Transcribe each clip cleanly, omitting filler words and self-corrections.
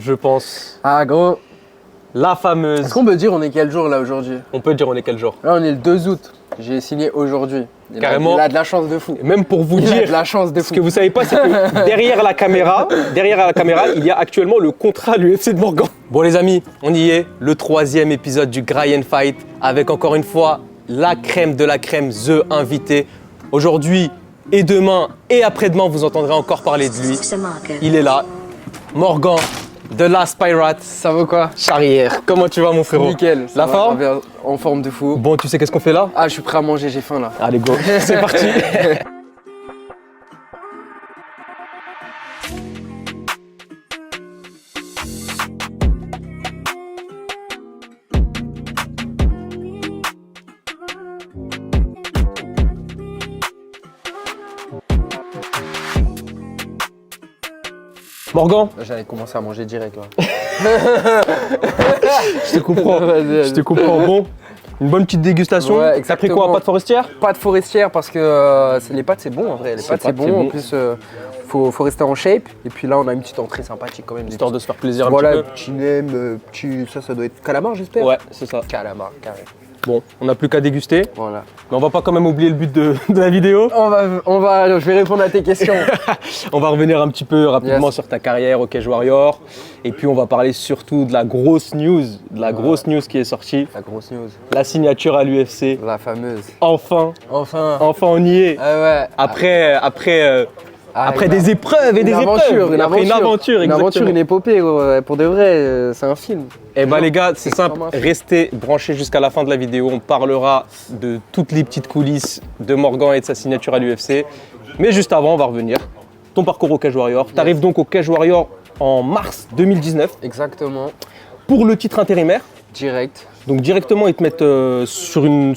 Je pense. Ah gros, La fameuse. est-ce qu'on peut dire on est quel jour là aujourd'hui? On peut dire on est quel jour? Là on est le 2 août, j'ai signé aujourd'hui. Carrément. Il a de la chance de fou. Et même pour vous Il a dire, de la chance de ce fou. que vous savez pas, c'est que derrière la caméra, il y a actuellement le contrat à l'UFC de Morgan. Bon les amis, on y est, le 3e épisode du Grind Fight avec encore une fois la crème de la crème, The Invité. Aujourd'hui et demain et après-demain, vous entendrez encore parler de lui. Il est là, Morgan, The Last Pirate. Ça va quoi? Charrière. Comment tu vas mon frérot? Nickel. La forme? En forme de fou. Bon, tu sais qu'est-ce qu'on fait là? Ah, je suis prêt à manger, j'ai faim là. Allez go, c'est parti. Morgan, J'allais commencer à manger direct là. je te comprends. Je te comprends. Bon, une bonne petite dégustation. Ouais, T'as pris quoi, exactement. pâte forestière? Pâte forestière parce que les pâtes c'est bon en vrai. Les pâtes c'est bon. En plus, faut rester en shape. Et puis là, on a une petite entrée sympathique quand même. Histoire de se faire plaisir un Voilà, petit petit nem, ça doit être calamar j'espère. peu. Ouais, c'est ça. Calamar, carré. Bon, on n'a plus qu'à déguster. Voilà. Mais on va pas quand même oublier le but de la vidéo. Je vais répondre à tes questions. On va revenir un petit peu rapidement Yes. sur ta carrière au Cage Warrior. Et puis on va parler surtout de la grosse news, qui est sortie. La grosse news. La signature à l'UFC. La fameuse. Enfin, Enfin. on y est. Ah ouais. Après des épreuves et des épreuves. Une Après aventure, exactement. une épopée, gros. Pour de vrai, c'est un film. Eh ben les gars, c'est simple, Extrêmement. restez branchés jusqu'à la fin de la vidéo. On parlera de toutes les petites coulisses de Morgan et de sa signature à l'UFC. Mais juste avant, on va revenir. Ton parcours au Cage Warrior. Tu arrives donc au Cage Warrior en mars 2019 Exactement. pour le titre intérimaire. Direct. Donc directement, ils te mettent sur une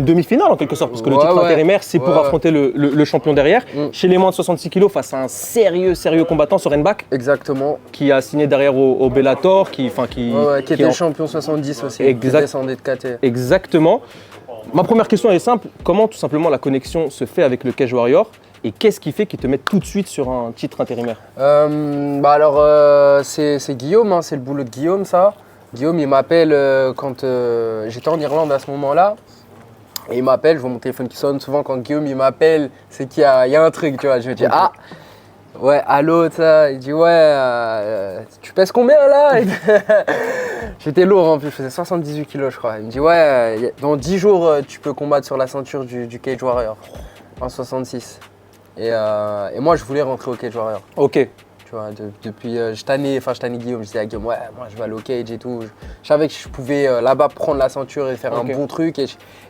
demi-finale en quelque sorte, parce que le Ouais, titre ouais. intérimaire, c'est pour Ouais, ouais. affronter le champion derrière. Chez les moins de 66 kg, face à un sérieux combattant, Soren Bak, Exactement. qui a signé derrière au Bellator, qui Qui était en- champion 70 aussi. Exact. Qui descendait de KT. Exactement. Ma première question est simple. Comment tout simplement la connexion se fait avec le Cage Warrior et qu'est-ce qui fait qu'ils te mettent tout de suite sur un titre intérimaire? C'est Guillaume, hein, c'est le boulot de Guillaume ça. Guillaume il m'appelle quand j'étais en Irlande à ce moment-là. Et il m'appelle, je vois mon téléphone qui sonne. Souvent quand Guillaume il m'appelle, c'est qu'il y a un truc, tu vois. Je me dis ah ouais, allô, ça. Il dit ouais, tu pèses combien là? J'étais lourd en plus, je faisais 78 kilos je crois. Il me dit ouais, dans 10 jours tu peux combattre sur la ceinture du Cage Warrior en 66. Et moi je voulais rentrer au Cage Warrior. Ok. Tu vois, depuis, je tannais Guillaume, je disais à Guillaume, ouais, moi je vais aller au cage et tout. Je savais que je pouvais là-bas prendre la ceinture et faire Ok. un bon truc.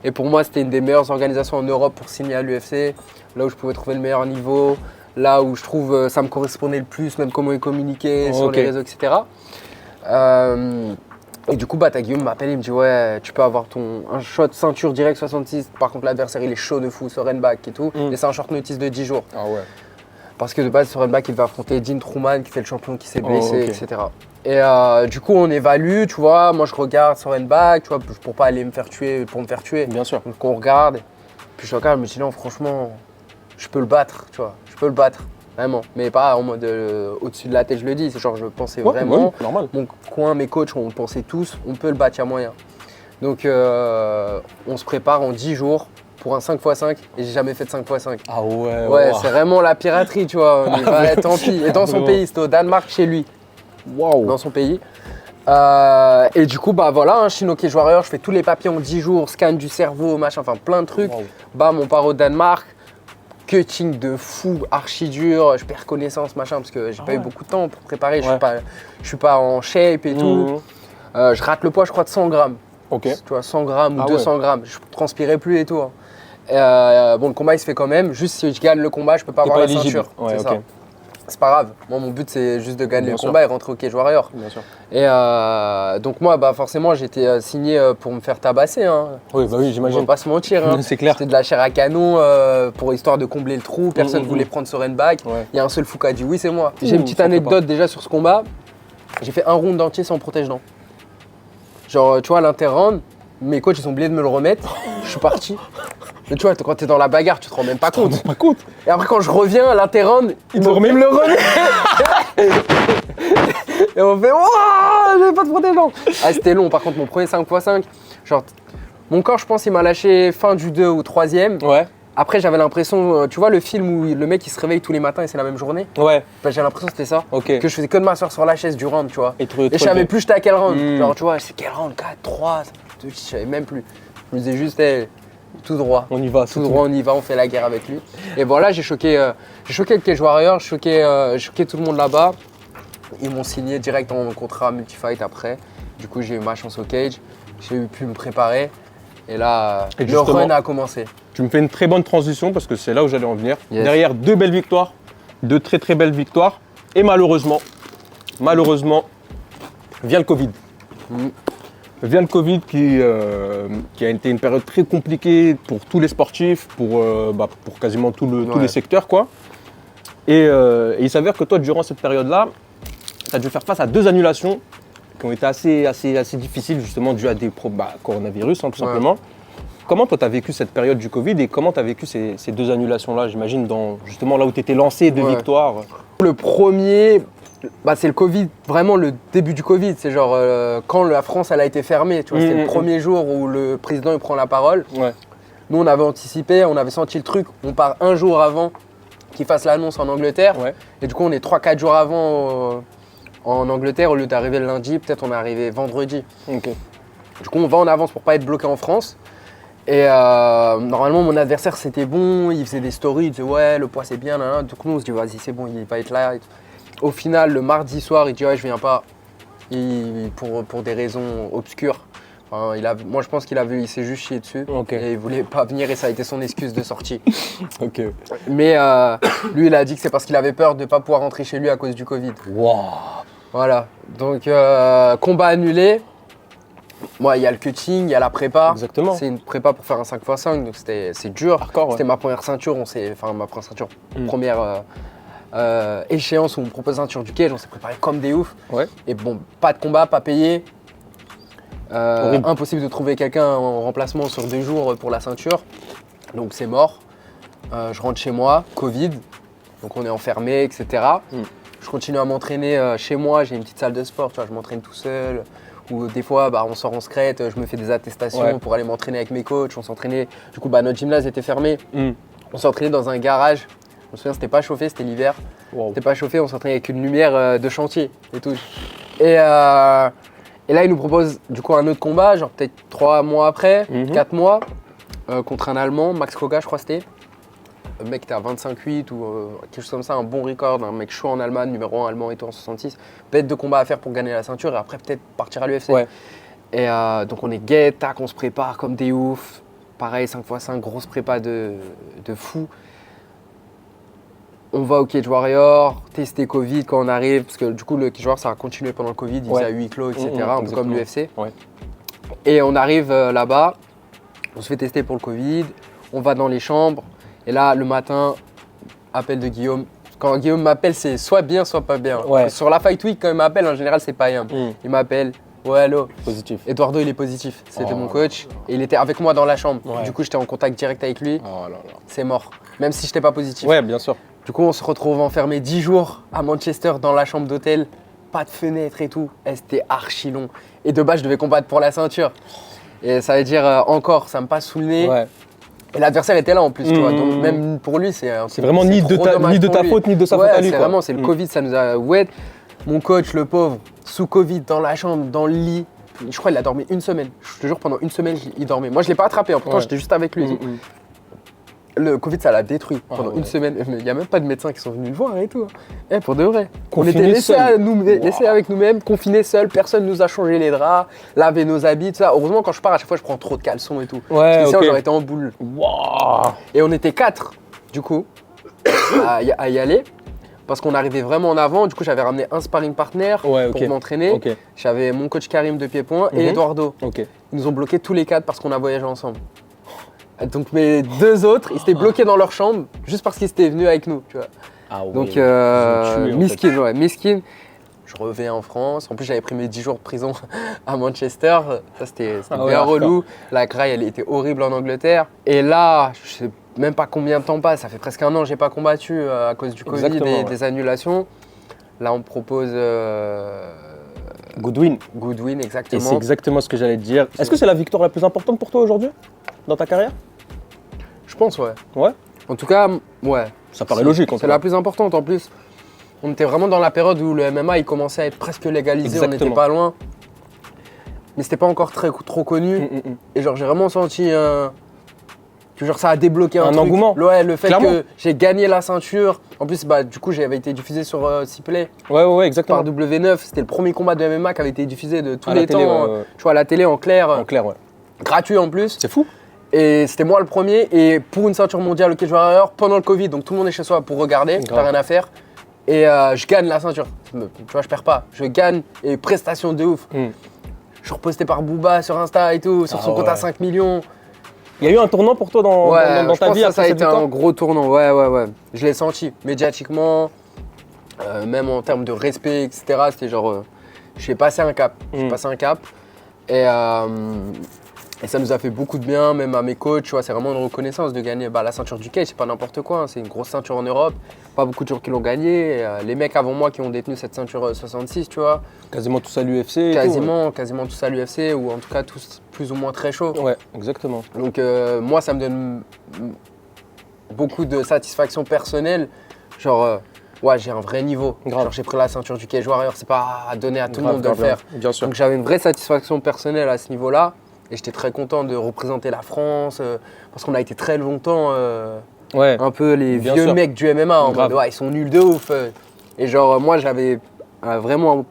Et pour moi, c'était une des meilleures organisations en Europe pour signer à l'UFC. Là où je pouvais trouver le meilleur niveau, là où je trouve ça me correspondait le plus, même comment ils communiquaient sur Ok. les réseaux, etc. Et du coup, t'as Guillaume m'appelle, il me dit, ouais, tu peux avoir un shot ceinture direct 66. Par contre, l'adversaire, il est chaud de fou, Soren Bak et tout. Et c'est un short notice de 10 jours. Ah ouais. Parce que de base, Soren Bak, il va affronter Dean Truman, qui était le champion qui s'est blessé, ok. etc. Et du coup, on évalue, tu vois. Moi, je regarde Soren Bak, tu vois, pour pas aller me faire tuer, Bien sûr. Donc, on regarde. Puis je regarde, je me dis, non, franchement, je peux le battre, tu vois. Je peux le battre, vraiment. Mais pas en mode au-dessus de la tête, je le dis. C'est genre, je pensais Ouais, vraiment. ouais, normal. Mon coin, mes coachs, on pensait tous, on peut le battre, il y a moyen. Donc, on se prépare en 10 jours pour un 5x5 et j'ai jamais fait de 5x5. Ah ouais. Ouais, c'est vraiment la piraterie, tu vois. On y va, tant pis. Et dans son Vraiment. pays, c'était au Danemark, chez lui, Waouh. dans son pays. Et du coup, voilà, je suis au Cage Warrior, je fais tous les papiers en 10 jours, scan du cerveau, machin, enfin plein de trucs. Wow. Bam, on part au Danemark. Cutting de fou, archi dur, je perds connaissance, machin, parce que j'ai pas eu beaucoup de temps pour préparer, Ouais. je suis pas en shape et tout. Je rate le poids, je crois, de 100 grammes. Ok. Tu vois, 100 grammes ou Ah 200 grammes. Je transpirais plus et tout. Hein. Bon, le combat, il se fait quand même. Juste si je gagne le combat, je peux pas T'es avoir pas la éligible. ceinture. Ouais, c'est ok. ça. C'est pas grave. Moi, mon but, c'est juste de gagner Bien le sûr. combat et rentrer au Cage Warrior. Bien sûr. Et donc, moi, forcément, j'étais signé pour me faire tabasser. Hein. Oui, bah oui, On va j'imagine. pas se mentir. Hein. C'est clair. C'était de la chair à canon pour histoire de combler le trou. Personne voulait prendre Soren Bak. Ouais. Il y a un seul fou qui a dit oui, c'est moi. J'ai une petite ça fait anecdote déjà sur ce combat. J'ai fait un round entier sans protège-dents. Genre, tu vois, l'inter-round, mes coachs, ils ont oublié de me le remettre. Je suis parti. Mais tu vois, quand t'es dans la bagarre, tu te rends même pas compte. Pas compte. Et après, quand je reviens, l'inter-round, Il te le remet. me le remet. Et on fait waouh, j'avais pas de protège-jambes. Ah, c'était long. Par contre, mon premier 5x5, genre, mon corps, je pense, il m'a lâché fin du 2 ou 3e. Ouais. Après, j'avais l'impression, tu vois, le film où le mec il se réveille tous les matins et c'est la même journée. Ouais. Bah, j'ai l'impression que c'était ça. Ok. Que je faisais que de m'asseoir sur la chaise du round, tu vois. Et Et je savais plus j'étais à quel round. Genre, tu vois, c'est quel round 4, 3, je savais même plus. Je me disais juste, hey, tout droit. On y va. Tout droit, on y va, on fait la guerre avec lui. Et voilà, j'ai choqué le Cage Warrior, j'ai choqué tout le monde là-bas. Ils m'ont signé direct en contrat multi-fight après. Du coup, j'ai eu ma chance au cage, j'ai pu me préparer. Et là, Et le run a commencé. Tu me fais une très bonne transition parce que c'est là où j'allais en venir. Yes. Derrière 2 belles victoires, 2 très très belles victoires. Et malheureusement, vient le Covid. Vient le Covid qui a été une période très compliquée pour tous les sportifs, pour quasiment tous les secteurs, quoi. Et il s'avère que toi, durant cette période-là, tu as dû faire face à 2 annulations qui ont été assez difficiles, justement, dues à des coronavirus, hein, tout simplement. Comment toi, tu as vécu cette période du Covid et comment tu as vécu ces 2 annulations-là, j'imagine, justement là où tu étais lancé de victoires? Le premier, c'est le Covid, vraiment le début du Covid. C'est genre quand la France elle a été fermée, tu vois, c'était le premier jour où le président il prend la parole. Ouais. Nous, on avait anticipé, on avait senti le truc. On part un jour avant qu'il fasse l'annonce en Angleterre. Ouais. Et du coup, on est 3-4 jours avant en Angleterre. Au lieu d'arriver le lundi, peut-être on est arrivé vendredi. Ok. Du coup, on va en avance pour pas être bloqué en France. Et normalement, mon adversaire, c'était bon. Il faisait des stories, il disait ouais, le poids c'est bien. Là. Du coup, nous, on se dit vas-y, c'est bon, il va être là. Au final, le mardi soir, il dit ouais, je viens pas. Pour des raisons obscures. Enfin, moi, je pense il s'est juste chié dessus. Ok. Et il voulait pas venir et ça a été son excuse de sortie. Ok. Mais lui, il a dit que c'est parce qu'il avait peur de ne pas pouvoir rentrer chez lui à cause du Covid. Wow. Voilà. Donc, combat annulé. Moi, il y a le cutting, il y a la prépa. Exactement. C'est une prépa pour faire un 5x5, donc c'est dur. Hardcore, ouais. C'était ma première ceinture, première échéance où on me propose la ceinture du cage, on s'est préparé comme des oufs. Ouais. Et bon, pas de combat, pas payé. Impossible de trouver quelqu'un en remplacement sur 2 jours pour la ceinture. Donc c'est mort. Je rentre chez moi, Covid, donc on est enfermé, etc. Je continue à m'entraîner chez moi, j'ai une petite salle de sport, tu vois, je m'entraîne tout seul. Ou des fois, on sort en secret, je me fais des attestations pour aller m'entraîner avec mes coachs. On s'entraînait, du coup, notre gymnase était fermé. On s'entraînait dans un garage. Je me souviens, c'était pas chauffé, c'était l'hiver. Wow. C'était pas chauffé, on s'entraînait avec une lumière de chantier et tout. Et là, il nous propose du coup un autre combat, genre peut-être 3 mois après, 4 mois, contre un Allemand, Max Koga, je crois que c'était. Le mec était à 25-8 ou quelque chose comme ça, un bon record, un mec chaud en Allemagne, numéro 1 allemand et tout en 66. Peut-être 2 combats à faire pour gagner la ceinture et après peut-être partir à l'UFC. Ouais. Et donc on est gay, tac, on se prépare comme des oufs. Pareil, 5x5, grosse prépa de fou. On va au Cage Warrior, tester Covid quand on arrive, parce que du coup le Cage Warrior ça a continué pendant le Covid, il faisait à huis clos, etc. Un peu comme l'UFC. Ouais. Et on arrive là-bas, on se fait tester pour le Covid, on va dans les chambres, et là le matin, appel de Guillaume. Quand Guillaume m'appelle, c'est soit bien, soit pas bien. Ouais. Sur la Fight Week, quand il m'appelle, en général c'est pas bien. Il m'appelle, ouais allô. Positif. Eduardo il est positif, c'était mon coach, et il était avec moi dans la chambre. Ouais. Du coup j'étais en contact direct avec lui, Oh là là. c'est mort, même si j'étais pas positif. Ouais, bien sûr. Du coup, on se retrouve enfermé 10 jours à Manchester dans la chambre d'hôtel, pas de fenêtre et tout. Et c'était archi long. Et de base, je devais combattre pour la ceinture. Et ça veut dire encore, ça me passe sous le nez. Ouais. Et l'adversaire était là en plus, tu vois. Donc même pour lui, c'est vraiment ni de ta faute, ni de sa faute à lui. C'est vraiment, c'est le Covid, ça nous a wet. Mon coach, le pauvre, sous Covid, dans la chambre, dans le lit. Je crois qu'il a dormi 1 semaine. Je te jure, pendant 1 semaine, il dormait. Moi, je ne l'ai pas attrapé, pourtant j'étais juste avec lui. Le Covid, ça l'a détruit pendant 1 semaine. Il n'y a même pas de médecins qui sont venus le voir et tout. Pour de vrai. Confiné on était laissés seul. avec nous-mêmes, confinés seuls. Personne nous a changé les draps, lavé nos habits, tout ça. Heureusement, quand je pars, à chaque fois, je prends trop de caleçons et tout. Ouais, parce que sinon, ok. j'aurais été en boule. Wow. Et on était 4, du coup, à y aller. Parce qu'on arrivait vraiment en avant. Du coup, j'avais ramené un sparring partner pour m'entraîner. Ok. J'avais mon coach Karim de pied-point et Eduardo. Ok. Ils nous ont bloqués tous les 4 parce qu'on a voyagé ensemble. Donc mes 2 autres, ils s'étaient bloqués dans leur chambre juste parce qu'ils étaient venus avec nous, tu vois. Ah ouais. Donc miskin. Je reviens en France. En plus, j'avais pris mes 10 jours de prison à Manchester. Ça, c'était bien relou. La graille, elle était horrible en Angleterre. Et là, je sais même pas combien de temps passe. Ça fait presque 1 an que j'ai pas combattu à cause du Covid et des annulations. Là, on me propose Goodwin. Goodwin, Et exactement. c'est exactement ce que j'allais te dire. Est-ce que c'est la victoire la plus importante pour toi aujourd'hui dans ta carrière? Je pense, ouais. Ouais. En tout cas, ouais. Ça paraît logique. En C'est tout la cas. plus importante. En plus, on était vraiment dans la période où le MMA il commençait à être presque légalisé. On Exactement. n'était pas loin. Mais c'était pas encore trop connu. Et genre, j'ai vraiment senti que genre, ça a débloqué un truc. engouement. Ouais, le fait Clairement. que j'ai gagné la ceinture. En plus, bah, du coup, j'avais été diffusé sur Cplay Ouais, exactement. par W9. C'était le premier combat de MMA qui avait été diffusé de tous À la les télé, temps. ouais. Tu vois, à la télé en clair. En clair, ouais. Gratuit en plus. C'est fou. Et c'était moi le premier. Et pour une ceinture mondiale au Cage Warrior, pendant le Covid, donc tout le monde est chez soi pour regarder, Grave. t'as rien à faire. Et je gagne la ceinture. Tu vois, je perds pas. Je gagne et prestation de ouf. Je suis reposté par Booba sur Insta et tout, sur son compte à 5 millions. Il y a eu un tournant pour toi dans Ouais, je ta pense vie que après ça a cette été victoire? un gros tournant. Ouais. Je l'ai senti médiatiquement, même en termes de respect, etc. C'était genre, j'ai passé un cap. J'ai passé un cap. Et ça nous a fait beaucoup de bien, même à mes coachs, tu vois, c'est vraiment une reconnaissance de gagner la ceinture du cage, c'est pas n'importe quoi, hein, c'est une grosse ceinture en Europe, pas beaucoup de gens qui l'ont gagnée, et, les mecs avant moi qui ont détenu cette ceinture 66, tu vois, Quasiment tous à l'UFC. quasiment tous à l'UFC, ou en tout cas tous plus ou moins très chauds. Ouais, exactement. Donc moi, ça me donne beaucoup de satisfaction personnelle, genre, ouais, j'ai un vrai niveau, Grave. genre j'ai pris la ceinture du Cage Warrior, c'est pas à donner à tout le Grave, monde de le grave, faire. bien sûr. Donc j'avais une vraie satisfaction personnelle à ce niveau-là. Et j'étais très content de représenter la France, parce qu'on a été très longtemps Ouais. un peu les Bien vieux sûr. mecs du MMA, en Grave. mode ouais, ils sont nuls de ouf. Et genre moi j'avais vraiment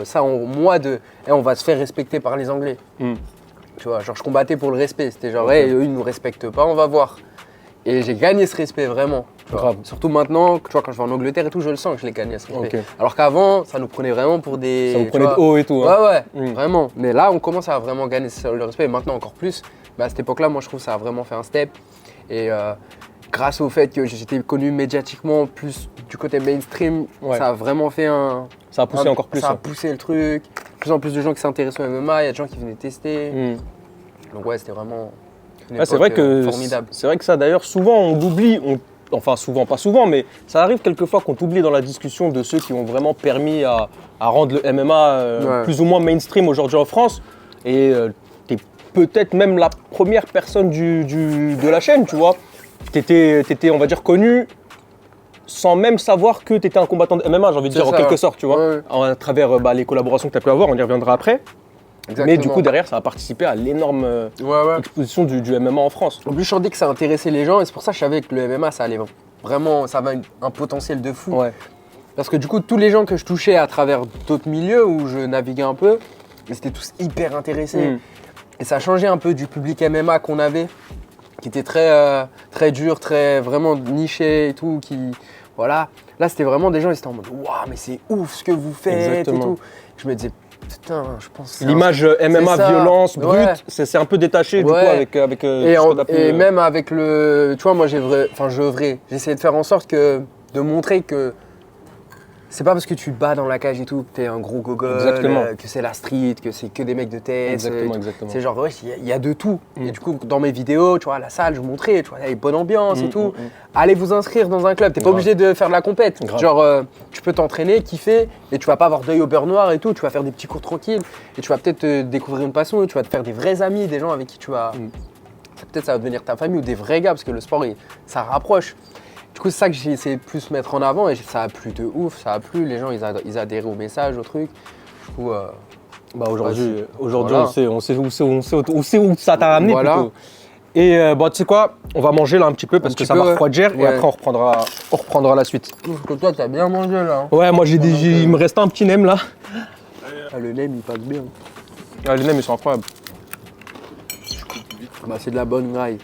ça en moi de on va se faire respecter par les Anglais. Tu vois, genre je combattais pour le respect, c'était genre hey, eux ils nous respectent pas, on va voir. Et j'ai gagné ce respect vraiment. Tu vois. Grave. Surtout maintenant, tu vois, quand je vais en Angleterre et tout, je le sens que je l'ai gagné ce respect. Ok. Alors qu'avant, ça nous prenait vraiment pour des. Ça vous tu prenait vois, de haut et tout. Hein. Ouais, vraiment. Mais là, on commence à vraiment gagner le respect et maintenant encore plus. Mais à cette époque-là, moi, je trouve que ça a vraiment fait un step. Et grâce au fait que j'étais connu médiatiquement, plus du côté mainstream, Ouais. ça a vraiment fait un. Ça a poussé encore plus. Ça a hein. poussé le truc. De plus en plus de gens qui s'intéressent au MMA, il y a des gens qui venaient tester. Donc, ouais, c'était vraiment. Une Ouais, c'est époque, vrai que formidable. c'est vrai que ça d'ailleurs souvent on l'oublie, enfin souvent pas souvent, mais ça arrive quelquefois qu'on t'oublie dans la discussion de ceux qui ont vraiment permis à rendre le MMA Ouais. plus ou moins mainstream aujourd'hui en France. Et t'es peut-être même la première personne de la chaîne, tu vois. T'étais on va dire connu sans même savoir que t'étais un combattant de MMA, j'ai envie de C'est dire en ça, quelque ouais. sorte, tu vois, Ouais. à travers les collaborations que tu as pu avoir, on y reviendra après. Mais du coup derrière ça a participé à l'énorme ouais. exposition du MMA en France. En plus, je sentais que ça intéressait les gens et c'est pour ça que je savais que le MMA, ça allait vraiment, ça avait un potentiel de fou. Ouais. Parce que du coup, tous les gens que je touchais à travers d'autres milieux où je naviguais un peu, ils étaient tous hyper intéressés. Et ça changeait un peu du public MMA qu'on avait, qui était très dur, très vraiment niché et tout. Voilà. Là, c'était vraiment des gens, ils étaient en mode waouh, mais c'est ouf ce que vous faites Exactement. et tout. Je me disais, putain, je pense que c'est L'image MMA, c'est ça. violence, brute, Ouais. c'est un peu détaché du coup Ouais. avec Et, ce qu'on a pu, et même avec le. Tu vois, moi, j'œuvrais. J'essayais de faire en sorte de montrer que c'est pas parce que tu te bats dans la cage et tout que t'es un gros gogol, Exactement. que c'est la street, que c'est que des mecs de tête. Exactement. C'est genre, ouais, il y a de tout. Et du coup, dans mes vidéos, tu vois, à la salle, je montrais, tu vois, il y a une bonne ambiance et tout. Allez vous inscrire dans un club. T'es pas Grave. obligé de faire de la compète. Grave. Genre, tu peux t'entraîner, kiffer, et tu vas pas avoir d'œil au beurre noir et tout. Tu vas faire des petits cours tranquilles, et tu vas peut-être découvrir une passion, et tu vas te faire des vrais amis, des gens avec qui tu vas. Peut-être ça va devenir ta famille ou des vrais gars, parce que le sport, ça rapproche. Du coup, c'est ça que j'ai essayé de plus mettre en avant et ça a plu de ouf, ça a plu. Les gens, ils adhéraient au message, au truc. Du coup, Bah aujourd'hui, ouais, aujourd'hui voilà. on sait où ça t'a ramené Voilà. plutôt. Et tu sais quoi, on va manger là un petit peu parce Un que petit ça peu, va ouais. refroidir et Ouais. après on reprendra la suite. parce que toi, t'as bien mangé là. Hein. Ouais, moi il me reste un petit nem là. Ah, le nem, il passe bien. Ah, les nems ils sont incroyables. Bah, c'est de la bonne graille.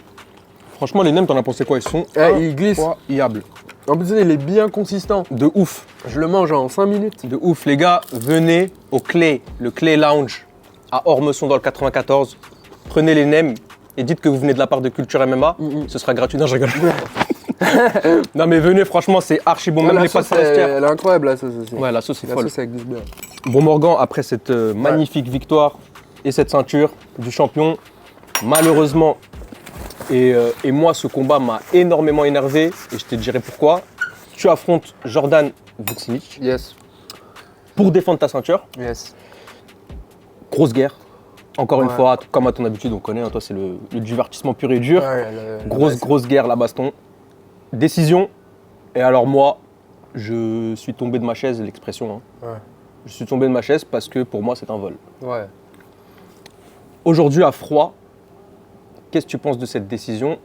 Franchement les nems t'en as pensé quoi? Ils sont Il glisse. incroyables. En plus, il est bien consistant. De ouf. Je le mange en 5 minutes. De ouf, les gars, venez au Clay, le Clay Lounge à Ormesson dans le 94. Prenez les nems et dites que vous venez de la part de Culture MMA. Ce sera gratuit. Non, je rigole. Non, mais venez, franchement, c'est archi bon. Même la les sauce, pâtes forestières. elle est incroyable, la sauce aussi. Ouais, la sauce est La folle. sauce, elle glisse bien. Bon, Morgan, après cette magnifique victoire et cette ceinture du champion, malheureusement, et moi, ce combat m'a énormément énervé et je te dirai pourquoi. tu affrontes Jordan Vucinic Yes. pour défendre ta ceinture. Yes. Grosse guerre. Encore une Ouais. fois, comme à ton habitude, on connaît, hein, toi c'est le divertissement pur et dur. Ouais, Grosse guerre, la baston. Décision. Et alors moi, je suis tombé de ma chaise, l'expression. Hein. Ouais. Je suis tombé de ma chaise parce que pour moi c'est un vol. Ouais. Aujourd'hui à froid, qu'est-ce que tu penses de cette décision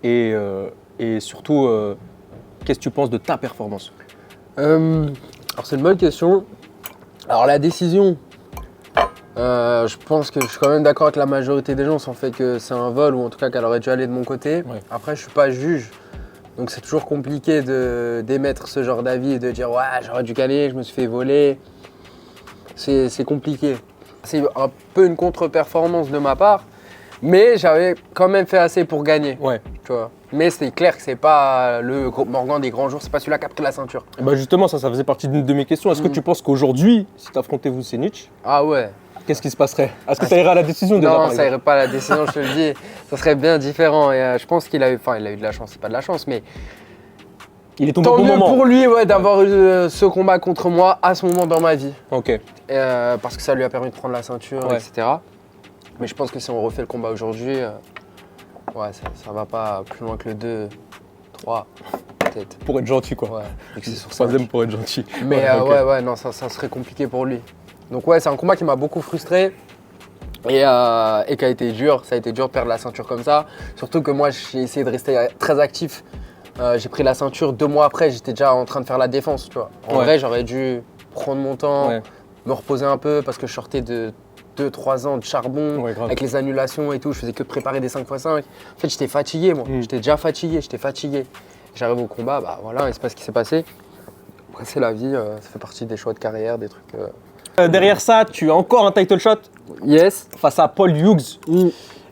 et surtout, qu'est-ce que tu penses de ta performance? Alors c'est une bonne question. Alors la décision, je pense que je suis quand même d'accord avec la majorité des gens sur le fait que c'est un vol ou en tout cas qu'elle aurait dû aller de mon côté. Ouais. Après je suis pas juge, donc c'est toujours compliqué d'émettre ce genre d'avis et de dire ouais j'aurais dû gagner, je me suis fait voler. C'est compliqué. C'est un peu une contre-performance de ma part, mais j'avais quand même fait assez pour gagner. Ouais. Tu vois. Mais c'est clair que c'est pas le Morgan des grands jours, c'est pas celui-là qui a pris la ceinture. Et bah justement, ça faisait partie d'une de mes questions. Est-ce que tu penses qu'aujourd'hui, si tu affrontais Vucinic, Ah ouais. qu'est-ce qui se passerait? Est-ce que ça irait à la décision déjà Non, par ça exemple irait pas à la décision, je te le dis. Ça serait bien différent. Et je pense qu'il a eu, il a eu de la chance, c'est pas de la chance, mais Il est tombé au tant bon mieux moment. pour lui d'avoir eu ce combat contre moi à ce moment dans ma vie. Ok. Parce que ça lui a permis de prendre la ceinture, Ouais. etc. Mais je pense que si on refait le combat aujourd'hui, ouais, ça va pas plus loin que le 2, 3, peut-être. Pour être gentil quoi. Ouais, et que c'est sur ça. Troisième pour être gentil. Mais ok. ouais, non, ça serait compliqué pour lui. Donc ouais, c'est un combat qui m'a beaucoup frustré et qui a été dur. Ça a été dur de perdre la ceinture comme ça. Surtout que moi, j'ai essayé de rester très actif. J'ai pris la ceinture 2 mois après, j'étais déjà en train de faire la défense, tu vois. En Ouais. vrai, j'aurais dû prendre mon temps, Ouais. me reposer un peu parce que je sortais de 2-3 ans de charbon, Ouais, grave. avec les annulations et tout. Je faisais que de préparer des 5x5. En fait, j'étais fatigué, moi. J'étais déjà fatigué. J'arrive au combat, bah voilà, il se passe ce qui s'est passé. Après, c'est la vie, ça fait partie des choix de carrière, des trucs. Derrière ça, tu as encore un title shot Yes. face à Paul Hughes.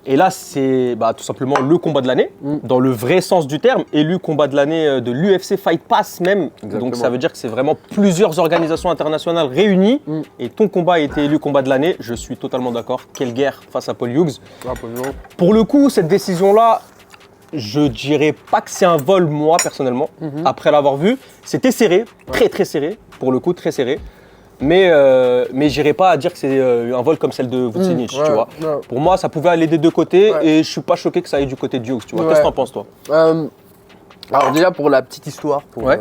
Et là, c'est tout simplement le combat de l'année, dans le vrai sens du terme, élu combat de l'année de l'UFC Fight Pass même. Exactement. Donc ça veut dire que c'est vraiment plusieurs organisations internationales réunies. Et ton combat a été élu combat de l'année. Je suis totalement d'accord. Quelle guerre face à Paul Hughes. Pour le coup, cette décision-là, je dirais pas que c'est un vol, moi, personnellement, après l'avoir vu. C'était serré, très très serré, pour le coup, très serré. Mais j'irais pas à dire que c'est un vol comme celle de Vucinic, tu vois. Ouais. Pour moi, ça pouvait aller des deux côtés Ouais. et je suis pas choqué que ça aille du côté de Hughes, tu vois. Ouais. Qu'est-ce que t'en penses, toi? Alors déjà pour la petite histoire, pour Ouais.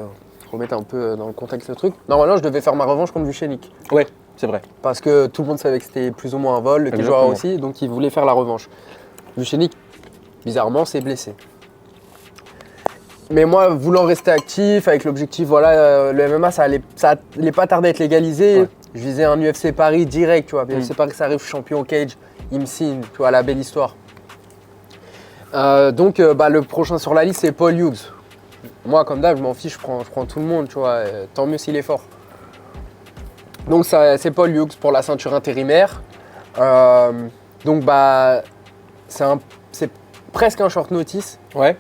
remettre un peu dans le contexte le truc, normalement je devais faire ma revanche contre Vucinic. Ouais, c'est vrai. Parce que tout le monde savait que c'était plus ou moins un vol, le Kijora Exactement. aussi, donc il voulait faire la revanche. Vucinic, bizarrement, s'est blessé. Mais moi, voulant rester actif, avec l'objectif, voilà, le MMA, ça allait pas tarder à être légalisé. Ouais. Je visais un UFC Paris direct, tu vois. UFC Paris, ça arrive, je suis champion au cage, il me signe, tu vois, la belle histoire. Donc, le prochain sur la liste, c'est Paul Hughes. Moi, comme d'hab, je m'en fiche, je prends tout le monde, tu vois. Tant mieux s'il est fort. Donc, c'est Paul Hughes pour la ceinture intérimaire. Donc, c'est presque un short notice. Ouais.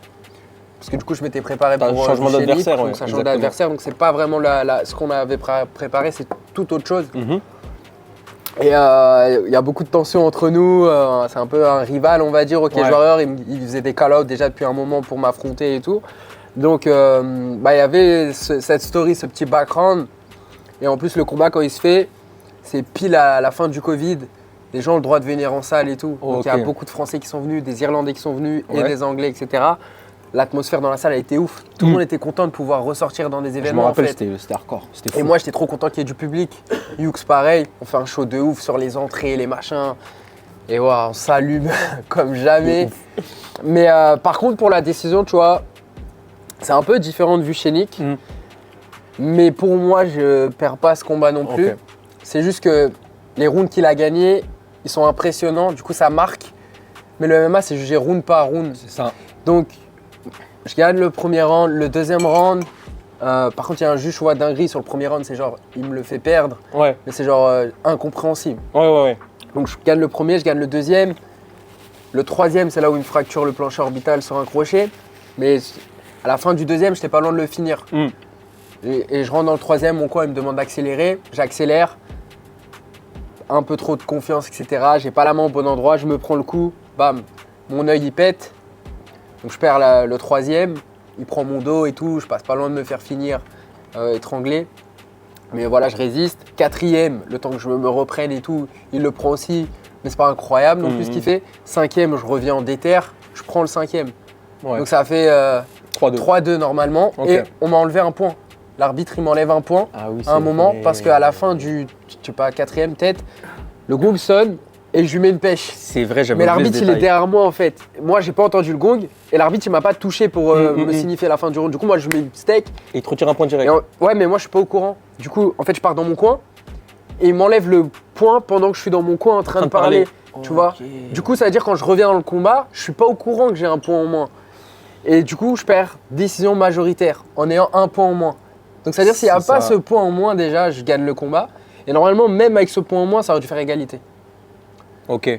Parce que du coup, je m'étais préparé T'as un pour changement Vucinic, d'adversaire, ouais, donc c'est un changement exactement. d'adversaire, donc c'est pas vraiment ce qu'on avait préparé, c'est tout autre chose. Mhm. Et il y a beaucoup de tensions entre nous, c'est un peu un rival, on va dire, au Cage Ouais. Warrior. Il faisait des call-outs déjà depuis un moment pour m'affronter et tout. Donc, il y avait cette story, ce petit background. Et en plus, le combat, quand il se fait, c'est pile à la fin du Covid. Les gens ont le droit de venir en salle et tout. Donc, il y a Ok. beaucoup de Français qui sont venus, des Irlandais qui sont venus et Ouais. des Anglais, etc. L'atmosphère dans la salle a été ouf. Tout le monde était content de pouvoir ressortir dans des Je me événements. rappelle, en fait. c'était hardcore. C'était fou. Et moi, j'étais trop content qu'il y ait du public. Hughes, pareil, on fait un show de ouf sur les entrées, les machins. Et ouais, on s'allume comme jamais. Mais par contre, pour la décision, tu vois, c'est un peu différent de Vucinic. Mais pour moi, je perds pas ce combat non plus. Ok. C'est juste que les rounds qu'il a gagnés, ils sont impressionnants. Du coup, ça marque. Mais le MMA, c'est jugé round par round. C'est ça. Donc, je gagne le premier round, le deuxième round. Par contre, il y a un juge, je vois, dinguerie sur le premier round, c'est genre, il me le fait perdre, Ouais. mais c'est genre incompréhensible. Ouais. Donc, je gagne le premier, je gagne le deuxième. Le troisième, c'est là où il me fracture le plancher orbital sur un crochet. Mais à la fin du deuxième, j'étais pas loin de le finir. Et je rentre dans le troisième, mon coach, il me demande d'accélérer. J'accélère. Un peu trop de confiance, etc. J'ai pas la main au bon endroit, je me prends le coup. Bam, mon œil il pète. Donc je perds le troisième. il prend mon dos et tout, je passe pas loin de me faire finir étranglé. Mais voilà, je résiste. 4e, le temps que je me reprenne et tout, il le prend aussi. Mais c'est pas incroyable non plus ce qu'il fait. 5e, je reviens en déterre, je prends le 5e. Ouais. Donc ça fait 3-2 normalement. Okay. Et on m'a enlevé un point. L'arbitre, il m'enlève un point Oui, à un moment parce qu'à la fin du, je sais pas, 4e peut-être, le gong sonne et je lui mets une pêche. C'est vrai, j'avais Mais oublié l'arbitre, ce il est détail. derrière moi en fait. Moi, j'ai pas entendu le gong et l'arbitre, il m'a pas touché pour me signifier la fin du round. Du coup, moi, je mets une steak. Et il te retire un point direct. Ouais, mais moi, je suis pas au courant. Du coup, en fait, je pars dans mon coin et il m'enlève le point pendant que je suis dans mon coin en train de parler. Tu vois. Du coup, ça veut dire quand je reviens dans le combat, je suis pas au courant que j'ai un point en moins. Et du coup, je perds décision majoritaire en ayant un point en moins. Donc, ça veut dire s'il n'y a pas ce point en moins, déjà, je gagne le combat. Et normalement, même avec ce point en moins, ça aurait dû faire égalité. Ok.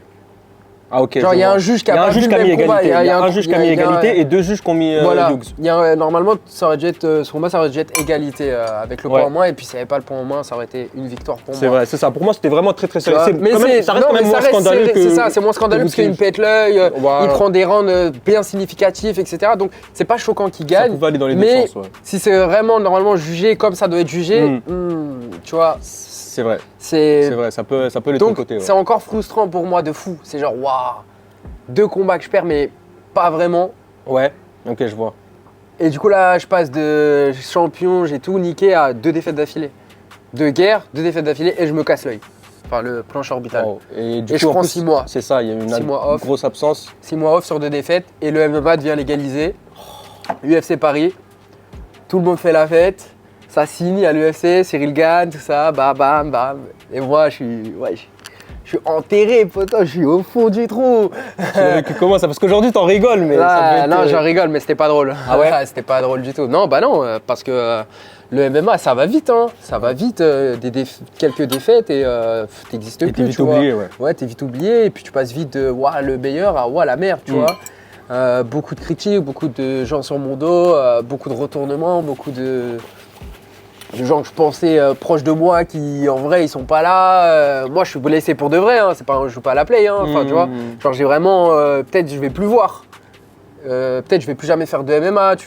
Ah ok. Genre, il y a un juge qui a pas vu le même combat. Il y a un juge qui a mis égalité et 2 juges qui ont mis voilà. Hughes. Normalement, ça aurait dû être, ce combat, ça aurait dû être égalité avec le point en moins. Et puis, s'il n'y avait pas le point en moins, ça aurait été une victoire pour moi. C'est vrai, c'est ça. Pour moi, c'était vraiment très très serré. Ça reste moins scandaleux que. C'est ça, c'est moins scandaleux parce qu'il me pète l'œil, il prend des rounds bien significatifs, etc. Donc, c'est pas choquant qu'il gagne. Ça pouvait aller dans les deux mais sens, ouais. si c'est vraiment normalement jugé comme ça doit être jugé, tu vois. C'est vrai. C'est vrai, ça peut aller de donc ton côté. Ouais. c'est encore frustrant pour moi de fou. C'est genre waouh, 2 combats que je perds mais pas vraiment. Ouais. Ok, je vois. Et du coup là, je passe de champion, j'ai tout niqué à 2 défaites d'affilée. De guerre, 2 défaites d'affilée et je me casse l'œil. Enfin le plancher orbital. Wow. Et Et je prends 6 mois. C'est ça, il y a eu 6 mois off. grosse absence. 6 mois off sur 2 défaites et le MMA devient légalisé. UFC Paris, tout le monde fait la fête. Ça signe à l'UFC, Cyril gagne, tout ça, bam, bam, bam. Et moi, je suis enterré, poteau, je suis au fond du trou. Tu l'as vécu comment ça? Parce qu'aujourd'hui, t'en rigoles, mais ça Non, j'en rigole, mais c'était pas drôle. Ah ouais? C'était pas drôle du tout. Non, bah non, parce que le MMA, ça va vite, hein. Ça va vite, quelques défaites et t'existes plus, t'es vite tu vois. oublié, ouais. Ouais, t'es vite oublié et puis tu passes vite de ouah, le meilleur à ouah, la merde, tu vois. Beaucoup de critiques, beaucoup de gens sur mon dos, beaucoup de retournements, beaucoup de gens que je pensais proches de moi qui en vrai ils sont pas là. Moi je suis blessé pour de vrai, hein. C'est pas, je joue pas à la play, hein. Enfin tu vois. Genre j'ai vraiment, peut-être je vais plus voir. Peut-être je vais plus jamais faire de MMA. Tu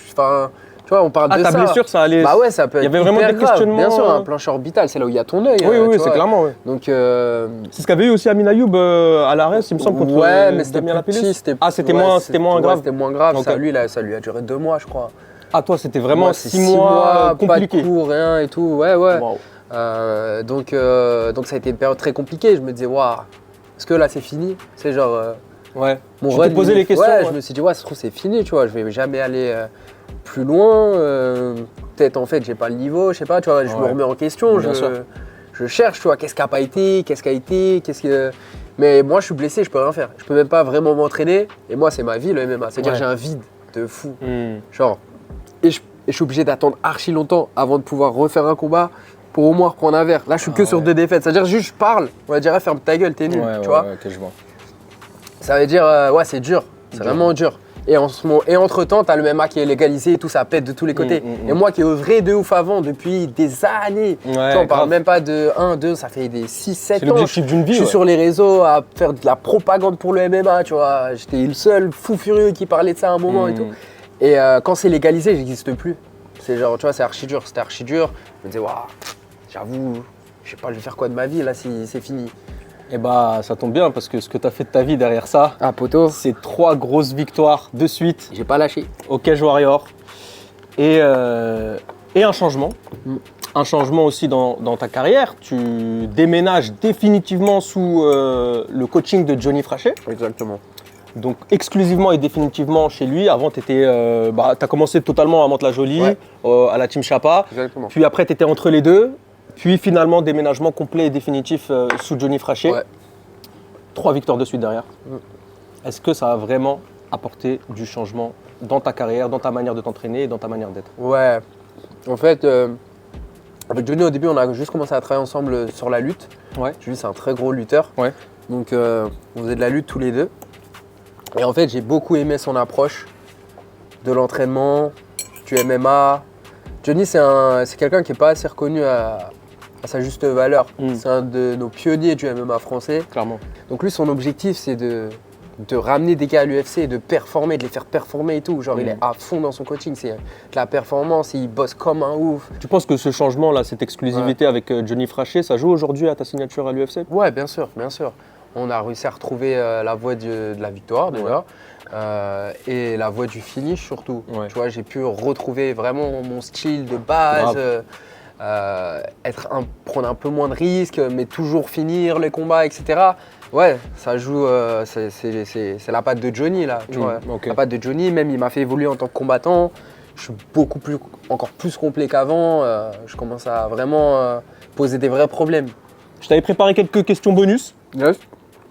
vois, on parle de ça. Ta blessure, ça allait. Bah ouais, ça peut être. Il y avait vraiment hyper des grave. questionnements. Bien sûr, un plancher orbital, c'est là où il y a ton œil. Oui, tu c'est vois. clairement. Ouais. Donc. C'est ce qu'avait eu aussi Amin Ayoub à l'arrêt, il me semble, contre ouais, mais c'était Damien plus Lapillus. petit, C'était moins grave. C'était moins grave. Okay. Ça lui a duré 2 mois, je crois. Ah, toi, c'était vraiment Moi, 6 mois compliqués. Pas de cours, rien et tout. Ouais. Wow. Donc ça a été une période très compliquée. Je me disais, waouh, est-ce que là c'est fini? C'est genre. Ouais. Mon Tu run, t'es posé les questions. Ouais, je me suis dit, ouais, ça se trouve, c'est fini, tu vois. Je vais jamais aller plus loin. Peut-être en fait, j'ai pas le niveau, je sais pas, tu vois. Je me remets en question. Je cherche, tu vois, qu'est-ce qui a pas été, qu'est-ce qui a été, Mais moi, je suis blessé, je peux rien faire. Je peux même pas vraiment m'entraîner. Et moi, c'est ma vie, le MMA. C'est-à-dire que j'ai un vide de fou. Genre. Et je suis obligé d'attendre archi longtemps avant de pouvoir refaire un combat pour au moins reprendre un verre. Là, je suis que sur 2 défaites. C'est-à-dire juste je parle, on va dire ferme ta gueule, t'es nul, tu vois. Ouais, ok, je vois. Ça veut dire ouais, c'est dur, c'est vraiment dur. Et entre-temps, t'as le MMA qui est légalisé et tout, ça pète de tous les côtés. Et moi qui œuvrais de ouf avant depuis des années, on parle même pas de 1, 2, ça fait des 6, 7 ans. C'est l'objectif d'une vie. Je suis sur les réseaux à faire de la propagande pour le MMA, tu vois. J'étais le seul fou furieux qui parlait de ça à un moment et tout. Et quand c'est légalisé, j'existe plus. C'est genre, tu vois, c'est archi dur, c'était archi dur. Je me disais, waouh, j'avoue, je sais pas, je vais faire quoi de ma vie là si c'est fini. Et bah, ça tombe bien parce que ce que t'as fait de ta vie derrière ça, poteau, c'est 3 grosses victoires de suite. J'ai pas lâché. Au Cage Warrior. Et un changement. Un changement aussi dans ta carrière. Tu déménages définitivement sous le coaching de Johnny Frachet. Exactement. Donc exclusivement et définitivement chez lui. Avant, tu as commencé totalement à Mantes-la-Jolie, à la Team Chapa. Exactement. Puis après, tu étais entre les deux. Puis finalement, déménagement complet et définitif sous Johnny Frachet. Ouais. 3 victoires de suite derrière. Est-ce que ça a vraiment apporté du changement dans ta carrière, dans ta manière de t'entraîner et dans ta manière d'être? Ouais. En fait, avec Johnny, au début, on a juste commencé à travailler ensemble sur la lutte. Ouais. Johnny, c'est un très gros lutteur. Ouais. Donc, on faisait de la lutte tous les deux. Et en fait, j'ai beaucoup aimé son approche de l'entraînement, du MMA. Johnny, c'est quelqu'un qui n'est pas assez reconnu à sa juste valeur. C'est un de nos pionniers du MMA français. Clairement. Donc lui, son objectif, c'est de de ramener des gars à l'UFC et de performer, de les faire performer et tout. Genre, il est Mm. à fond dans son coaching, c'est de la performance, il bosse comme un ouf. Tu penses que ce changement-là, cette exclusivité avec Johnny Frachet, ça joue aujourd'hui à ta signature à l'UFC? Ouais, bien sûr, bien sûr. On a réussi à retrouver la voie de la victoire déjà et la voie du finish surtout. Ouais. Tu vois, j'ai pu retrouver vraiment mon style de base, prendre un peu moins de risques, mais toujours finir les combats, etc. Ouais, ça joue, c'est la patte de Johnny là. Tu vois. Ok. La patte de Johnny, même il m'a fait évoluer en tant que combattant. Je suis encore plus complet qu'avant. Je commence à vraiment poser des vrais problèmes. Je t'avais préparé quelques questions bonus. Yes.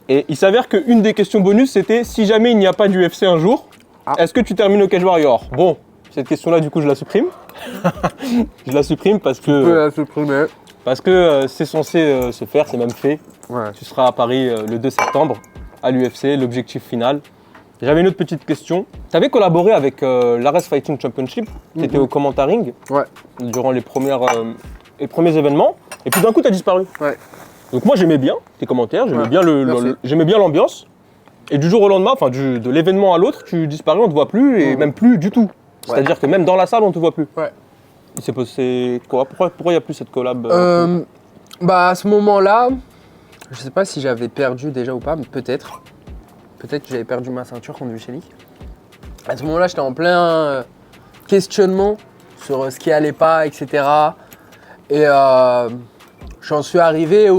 Et il s'avère qu'une des questions bonus, c'était si jamais il n'y a pas d'UFC un jour, est-ce que tu termines au Cage Warrior? Bon, cette question-là, du coup, je la supprime. Je la supprime parce Tu peux que, la supprimer. c'est censé se faire, c'est même fait. Ouais. Tu seras à Paris le 2 septembre, à l'UFC, l'objectif final. J'avais une autre petite question. Tu avais collaboré avec l'Ares Fighting Championship, tu étais au commentaring Ouais. durant les premiers événements, et puis d'un coup, tu as disparu. Ouais. Donc moi j'aimais bien tes commentaires, j'aimais Ouais, bien merci. j'aimais bien l'ambiance. Et du jour au lendemain, enfin de l'événement à l'autre, tu disparais, on te voit plus et même plus du tout. C'est-à-dire que même dans la salle, on te voit plus. Ouais. Il s'est passé quoi? Pourquoi il n'y a plus cette collab Bah à ce moment-là, je sais pas si j'avais perdu déjà ou pas, mais peut-être. Peut-être que j'avais perdu ma ceinture contre Vucenic. À ce moment-là, j'étais en plein questionnement sur ce qui allait pas, etc. Et j'en suis arrivé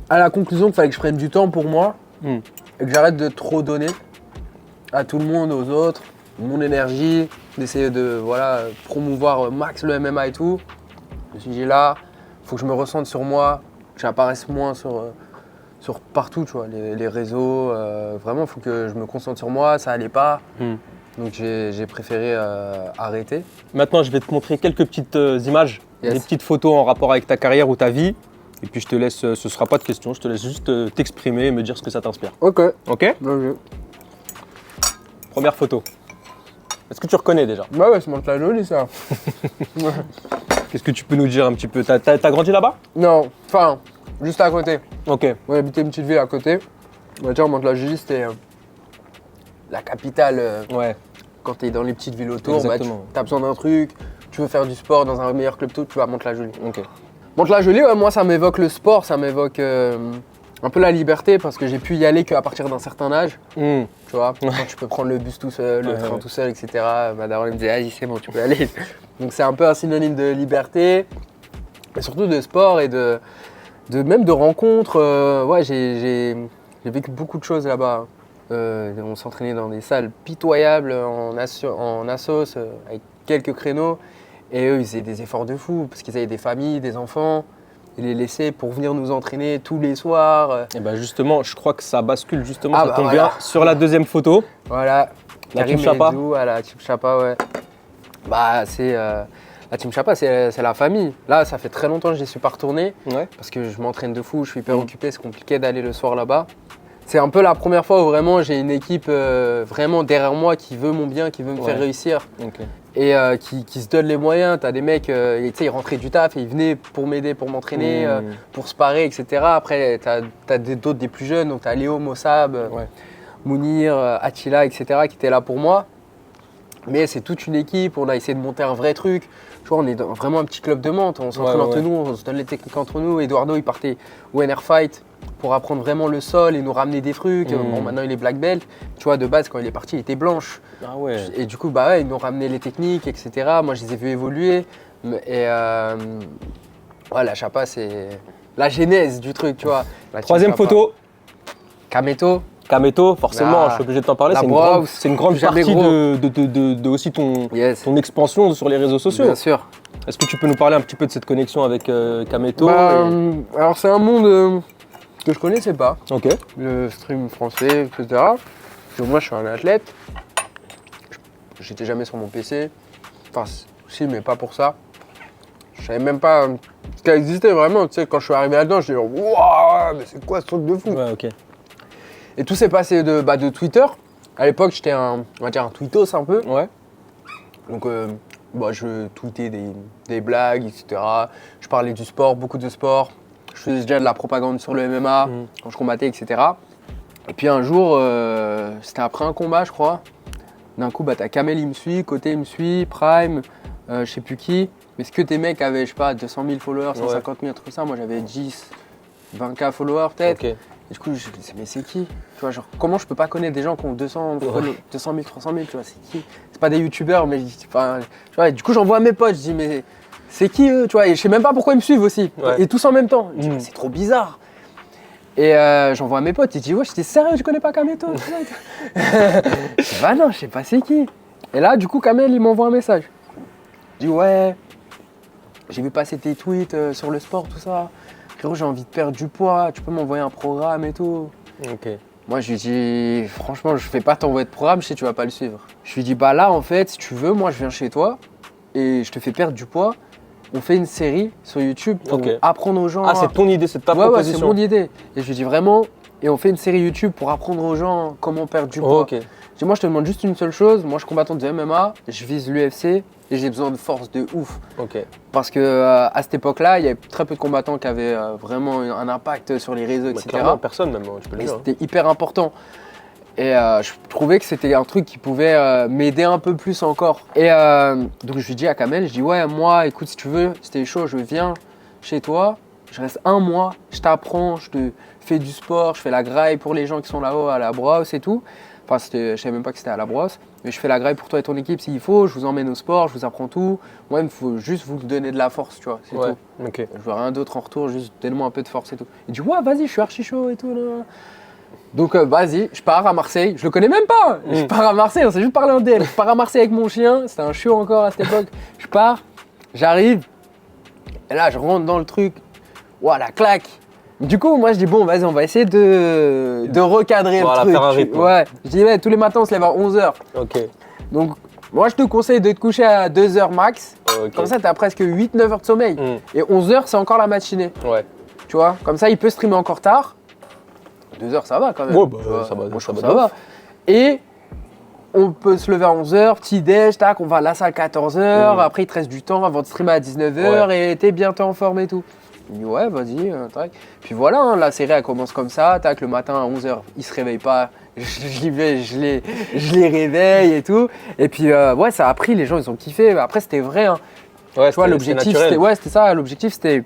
à la conclusion qu'il fallait que je prenne du temps pour moi et que j'arrête de trop donner à tout le monde, aux autres, mon énergie, d'essayer de promouvoir max le MMA et tout. Je me suis dit là, il faut que je me ressente sur moi, que j'apparaisse moins sur partout, tu vois, les réseaux. Vraiment, il faut que je me concentre sur moi, ça allait pas. Donc j'ai préféré arrêter. Maintenant, je vais te montrer quelques petites images, des petites photos en rapport avec ta carrière ou ta vie. Et puis je te laisse, ce sera pas de questions, je te laisse juste t'exprimer et me dire ce que ça t'inspire. Ok. Ok? Ok. Première photo. Est-ce que tu reconnais déjà? Bah ouais, c'est Mantes-la Jolie ça. Qu'est-ce que tu peux nous dire un petit peu? T'as grandi là-bas? Non, enfin, juste à côté. Ok. On habitait une petite ville à côté. On va dire Mantes-la Jolie, c'était la capitale. Ouais. Quand tu es dans les petites villes autour, bah, tu Exactement. as besoin d'un truc, tu veux faire du sport dans un meilleur club, tout, tu vas à Mantes-la-Jolie. Ok. Mantes-la-Jolie, ouais, moi ça m'évoque le sport, ça m'évoque un peu la liberté parce que j'ai pu y aller qu'à partir d'un certain âge. Tu vois, quand tu peux prendre le bus tout seul, le train tout seul, etc. Ma daronne me disait, vas-y, c'est bon, tu peux y aller. Donc c'est un peu un synonyme de liberté, et surtout de sport et même de rencontres. Ouais, j'ai vécu beaucoup de choses là-bas. On s'entraînait dans des salles pitoyables en assos avec quelques créneaux. Et eux, ils faisaient des efforts de fou parce qu'ils avaient des familles, des enfants. Ils les laissaient pour venir nous entraîner tous les soirs. Et bah justement, je crois que ça bascule justement, Ah ça bah tombe voilà. bien sur la deuxième photo. Voilà. La Karim Team Chapa. Edou, la Team Chapa, ouais. Bah, c'est la Team Chapa, c'est la famille. Là, ça fait très longtemps que je n'y suis pas retourné Ouais. parce que je m'entraîne de fou, je suis hyper occupé, c'est compliqué d'aller le soir là-bas. C'est un peu la première fois où vraiment j'ai une équipe vraiment derrière moi qui veut mon bien, qui veut me faire réussir. Ok. Et qui se donnent les moyens. Tu as des mecs, tu sais, ils rentraient du taf et ils venaient pour m'aider, pour m'entraîner, pour se parer, etc. Après, tu as d'autres des plus jeunes, donc tu as Léo, Mossab, Mounir, Attila, etc. qui étaient là pour moi. Mais c'est toute une équipe, on a essayé de monter un vrai truc. Tu vois, on est vraiment un petit club de Mantes, on s'entraîne entre nous, on se donne les techniques entre nous. Eduardo, il partait au NR Fight pour apprendre vraiment le sol et nous ramener des trucs. Bon, maintenant il est black belt. Tu vois, de base, quand il est parti, il était blanche. Ah ouais. Et du coup, bah ouais, ils nous ramené les techniques, etc. Moi, je les ai vus évoluer. Et ouais, la Chapa, c'est la genèse du truc, tu vois. La Troisième Chapa. photo, Kameto. Kameto, forcément, Ah, je suis obligé de t'en parler. la C'est Browse, c'est une grande jamais partie gros. de aussi ton Yes. expansion sur les réseaux sociaux. Bien sûr. Est-ce que tu peux nous parler un petit peu de cette connexion avec Kameto Bah, alors, c'est un monde que je connaissais pas. Ok. Le stream français, etc. Parce que moi, je suis un athlète. J'étais jamais sur mon PC. Enfin, si, mais pas pour ça. Je savais même pas ce qui existait vraiment. Tu sais, quand je suis arrivé là-dedans, je dis waouh, mais c'est quoi ce truc de fou? Ouais, ok. Et tout s'est passé de Twitter. À l'époque, j'étais on va dire un tweetos un peu. Ouais. Donc, je tweetais des blagues, etc. Je parlais du sport, beaucoup de sport. Je faisais déjà de la propagande sur le MMA quand je combattais, etc. Et puis un jour, c'était après un combat, je crois. D'un coup, t'as Kamel, il me suit, Côté, il me suit, Prime, je sais plus qui. Mais ce que tes mecs avaient, je sais pas, 200 000 followers, 150 000, un truc comme ça. Moi, j'avais 10, 20K followers peut-être. Ok. Et du coup, je me dis, mais c'est qui? Tu vois, genre, comment je peux pas connaître des gens qui ont 200 000, 300 000, tu vois, c'est qui? C'est pas des youtubeurs, mais enfin, tu vois, et du coup, j'envoie à mes potes, je dis, mais c'est qui eux, tu vois, et je sais même pas pourquoi ils me suivent aussi. Ouais. Et tous en même temps. Je dis, c'est trop bizarre. Et j'envoie à mes potes, ils disent, ouais, j'étais sérieux, je connais pas Kameto. Je dis, bah non, je sais pas c'est qui. Et là, du coup, Kamel, il m'envoie un message. Je dis, ouais, j'ai vu passer tes tweets sur le sport, tout ça. Frérot, j'ai envie de perdre du poids, tu peux m'envoyer un programme et tout. Ok. Moi, je lui dis, franchement, je fais pas t'envoyer de programme, je sais que tu vas pas le suivre. Je lui dis, bah là, en fait, si tu veux, moi, je viens chez toi et je te fais perdre du poids. On fait une série sur YouTube pour apprendre aux gens. Ah, c'est ton idée, c'est ta Ouais, proposition. c'est mon idée. Et je lui dis vraiment, et on fait une série YouTube pour apprendre aux gens comment perdre du poids. Ok. Je dis, moi, je te demande juste une seule chose. Moi, je suis combattant de MMA, je vise l'UFC et j'ai besoin de force de ouf. Ok. Parce que à cette époque-là, il y avait très peu de combattants qui avaient vraiment un impact sur les réseaux, etc. Clairement, personne même, tu peux le Et dire. c'était hyper important. Et je trouvais que c'était un truc qui pouvait m'aider un peu plus encore. Et donc je lui dis à Kamel, je dis ouais, moi, écoute, si tu veux, c'était chaud, je viens chez toi, je reste un mois, je t'apprends, je te fais du sport, je fais la graille pour les gens qui sont là-haut à la brosse et tout. Enfin, je savais même pas que c'était à la brosse, mais je fais la graille pour toi et ton équipe s'il faut, je vous emmène au sport, je vous apprends tout. Moi, il me faut juste vous donner de la force, tu vois, c'est tout. Ok. Je veux rien d'autre en retour, juste donne-moi un peu de force et tout. Il dit ouais, vas-y, je suis archi chaud et tout. Là. Donc vas-y, je pars à Marseille, je le connais même pas. Je pars à Marseille, on s'est juste parlé en DL. Je pars à Marseille avec mon chien, c'était un chiot encore à cette époque. Je pars, j'arrive, et là je rentre dans le truc, ouah la claque. Du coup, moi je dis bon, vas-y, on va essayer de recadrer le truc. Faire un rythme. Ouais, je dis ouais, tous les matins on se lève à 11h. Ok. Donc moi je te conseille de te coucher à 2h max. Ok. Comme ça, tu as presque 8-9 heures de sommeil. Et 11h, c'est encore la matinée. Ouais. Tu vois, comme ça, il peut streamer encore tard. 2 heures, ça va quand même. Ouais, bah, Tu vois, ça va, moi, je ça trouve va ça de va. ouf. Et on peut se lever à 11h, petit déj, tac, on va à la salle à 14h. Après, il te reste du temps avant de streamer à 19h et t'es bientôt en forme et tout. Il dit ouais, vas-y, tac. Puis voilà, hein, la série elle commence comme ça, tac, le matin à 11h, il se réveille pas. Je les réveille et tout. Et puis ouais, ça a pris, les gens ils ont kiffé. Après, c'était vrai. Hein. Ouais, Tu vois, l'objectif, c'était ça. L'objectif, c'était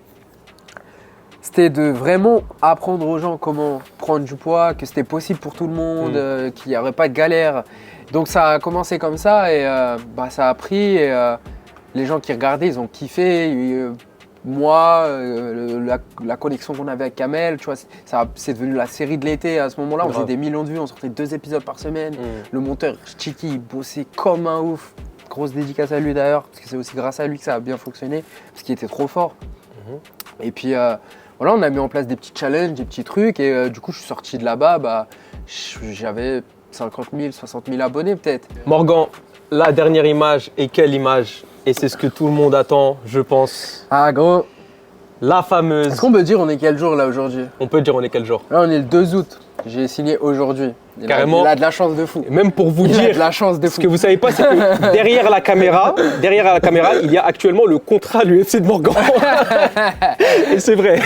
de vraiment apprendre aux gens comment prendre du poids, que c'était possible pour tout le monde, qu'il n'y aurait pas de galère. Donc ça a commencé comme ça et ça a pris. Et les gens qui regardaient, ils ont kiffé. Moi, la connexion qu'on avait avec Kamel, tu vois, c'est devenu la série de l'été. À ce moment-là, on faisait des millions de vues, on sortait 2 épisodes par semaine. Le monteur Chiki, il bossait comme un ouf. Grosse dédicace à lui d'ailleurs, parce que c'est aussi grâce à lui que ça a bien fonctionné, parce qu'il était trop fort. Et puis voilà, on a mis en place des petits challenges, des petits trucs, et du coup, je suis sorti de là-bas, j'avais 50 000, 60 000 abonnés peut-être. Morgan, la dernière image, et quelle image? Et c'est ce que tout le monde attend, je pense. Ah gros, La fameuse. est-ce qu'on peut dire on est quel jour là aujourd'hui? On peut dire on est quel jour? Là, on est le 2 août. J'ai signé aujourd'hui. Carrément. Il a de la chance de fou. Et même pour vous Il a dire, de la chance de ce fou. que vous savez pas, c'est que derrière la caméra, il y a actuellement le contrat de l'UFC de Morgan. Et c'est vrai.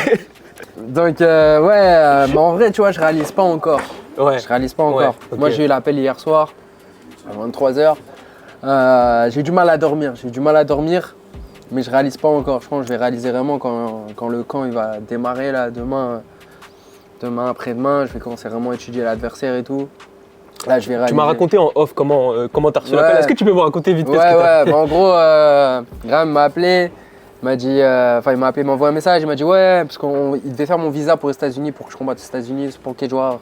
Donc mais en vrai, tu vois, je réalise pas encore. Ouais. Je réalise pas encore. Ouais, ok. Moi, j'ai eu l'appel hier soir, à 23h. J'ai du mal à dormir. Mais je réalise pas encore. Je pense que je vais réaliser vraiment quand le camp il va démarrer là, demain, après-demain. Je vais commencer vraiment à étudier l'adversaire et tout. Là, je vais réaliser. Tu m'as raconté en off comment t'as reçu l'appel. Est-ce que tu peux me raconter vite fait Ouais, ce que t'as fait? en gros, Graham m'a appelé. Il m'a dit, il m'a appelé, il m'a envoyé un message. Il m'a dit, ouais, parce qu'il devait faire mon visa pour les États-Unis, pour que je combatte aux États-Unis, pour Cage Warriors.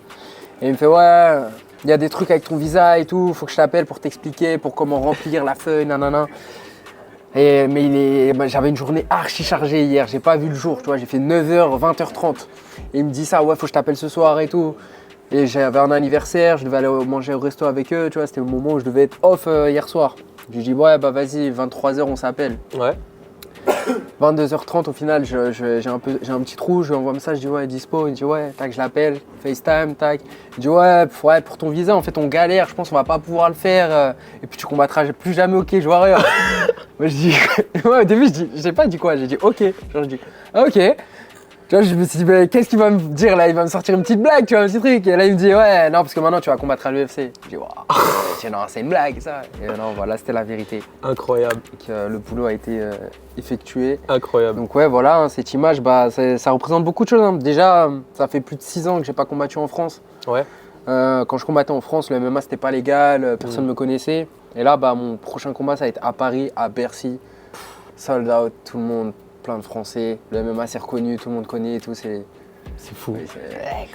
Et il me fait, ouais, il y a des trucs avec ton visa et tout, faut que je t'appelle pour t'expliquer, pour comment remplir la feuille, nanana. Mais j'avais une journée archi chargée hier, j'ai pas vu le jour, tu vois, j'ai fait 9h, 20h30. Et il me dit ça, ouais, faut que je t'appelle ce soir et tout. Et j'avais un anniversaire, je devais aller manger au resto avec eux, tu vois, c'était le moment où je devais être off hier soir. Je lui dis, ouais, bah vas-y, 23h, on s'appelle. Ouais. 22h30 au final, j'ai un petit trou, je lui envoie un message, je dis ouais, dispo, il me dit ouais, tac, je l'appelle, FaceTime, tac. Il dit ouais, pour ton visa, en fait, on galère, je pense qu'on va pas pouvoir le faire, et puis tu combattras plus jamais au Cage Warriors. Moi je dis, ouais, au début, je sais pas dit quoi, j'ai dit ok, genre je dis ok. Tu vois, je me suis dit, mais qu'est-ce qu'il va me dire là? Il va me sortir une petite blague, tu vois, un petit truc. Et là, il me dit, ouais, non, parce que maintenant, tu vas combattre à l'UFC. Je dis, waouh, non, c'est une blague, ça. Et non, voilà, c'était la vérité. Incroyable. Et que, le boulot a été effectué. Incroyable. Donc, ouais, voilà, hein, cette image, bah, ça représente beaucoup de choses. Hein. Déjà, ça fait plus de 6 ans que j'ai pas combattu en France. Ouais. Quand je combattais en France, le MMA, c'était pas légal, personne ne me connaissait. Et là, bah, mon prochain combat, ça va être à Paris, à Bercy. Sold out, tout le monde. Plein de Français, le MMA c'est reconnu, tout le monde connaît et tout, c'est fou.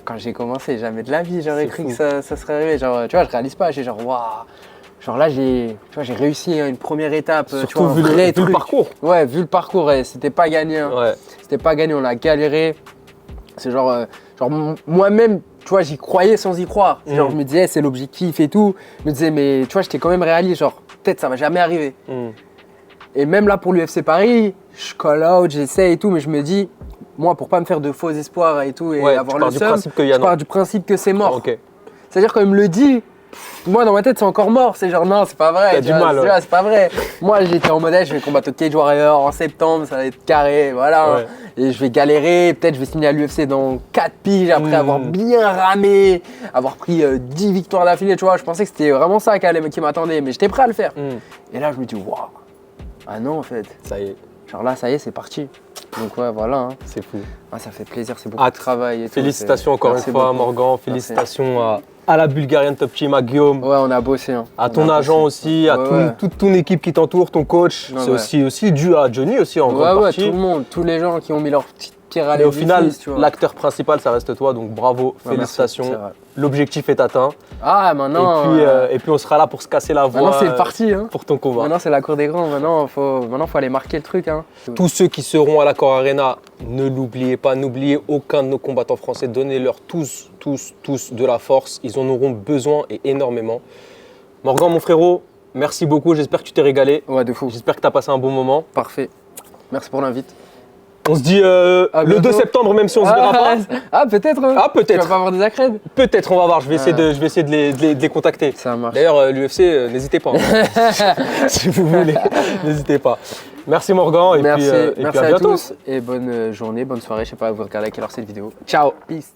Quand j'ai commencé, jamais de la vie j'aurais cru fou. que ça serait arrivé. Genre, tu vois, je réalise pas, j'ai genre waouh. Genre là, j'ai réussi une première étape, Surtout tu vois, vu le parcours. Ouais, vu le parcours, c'était pas gagné. Hein. Ouais. C'était pas gagné, on a galéré. C'est genre moi-même, tu vois, j'y croyais sans y croire. Genre, je me disais, c'est l'objectif et tout. Je me disais, mais tu vois, j'étais quand même réaliste, genre, peut-être ça va jamais arriver. Et même là pour l'UFC Paris, je call out, j'essaie et tout, mais je me dis, moi pour pas me faire de faux espoirs et tout et avoir le seum, je pars du principe que c'est mort. Okay. C'est-à-dire quand il me le dit, moi dans ma tête c'est encore mort, c'est genre non c'est pas vrai, du mal, ouais. C'est pas vrai. Moi j'étais en mode je vais combattre au Cage Warrior en septembre, ça va être carré, voilà. Ouais. Et je vais galérer, peut-être je vais signer à l'UFC dans 4 piges après avoir bien ramé, avoir pris 10 victoires d'affilée, tu vois. Je pensais que c'était vraiment ça qui m'attendait, mais j'étais prêt à le faire. Et là je me dis waouh. Ah non en fait. Ça y est. Genre là ça y est c'est parti. Donc ouais voilà. Hein. C'est fou. Ah, ça fait plaisir, c'est beaucoup de travail et félicitations tout. encore une fois Morgan, félicitations à la Bulgarian Top Team, à Guillaume. Ouais on a bossé. Hein. À ton agent aussi, à toute ton équipe qui t'entoure, ton coach. C'est aussi dû à Johnny aussi en grande partie. Ouais tout le monde, tous les gens qui ont mis leur petite pierre à l'édifice. Mais au final, tu vois. l'acteur principal ça reste toi, donc bravo, félicitations. Merci, l'objectif est atteint. Ah maintenant. Et puis on sera là pour se casser la voix. Maintenant c'est parti. Hein. Pour ton combat. Maintenant c'est la cour des grands. Maintenant faut aller marquer le truc. Hein. Tous ceux qui seront à l'Accor Arena, ne l'oubliez pas, n'oubliez aucun de nos combattants français. Donnez-leur tous de la force. Ils en auront besoin et énormément. Morgan, mon frérot, merci beaucoup. J'espère que tu t'es régalé. Ouais, de fou. J'espère que tu as passé un bon moment. Parfait. Merci pour l'invite. On se dit le 2 septembre, même si on se verra pas. Ah, peut-être. Hein. Ah, peut-être. Tu vas pas avoir des accrèdes. Peut-être, on va voir. Je vais essayer de les contacter. Ça marche. D'ailleurs, l'UFC, n'hésitez pas. Si vous voulez, n'hésitez pas. Merci Morgan. Merci et puis à à bientôt. tous. Et bonne journée, bonne soirée. Je sais pas, vous regardez à quelle heure cette vidéo. Ciao. Peace.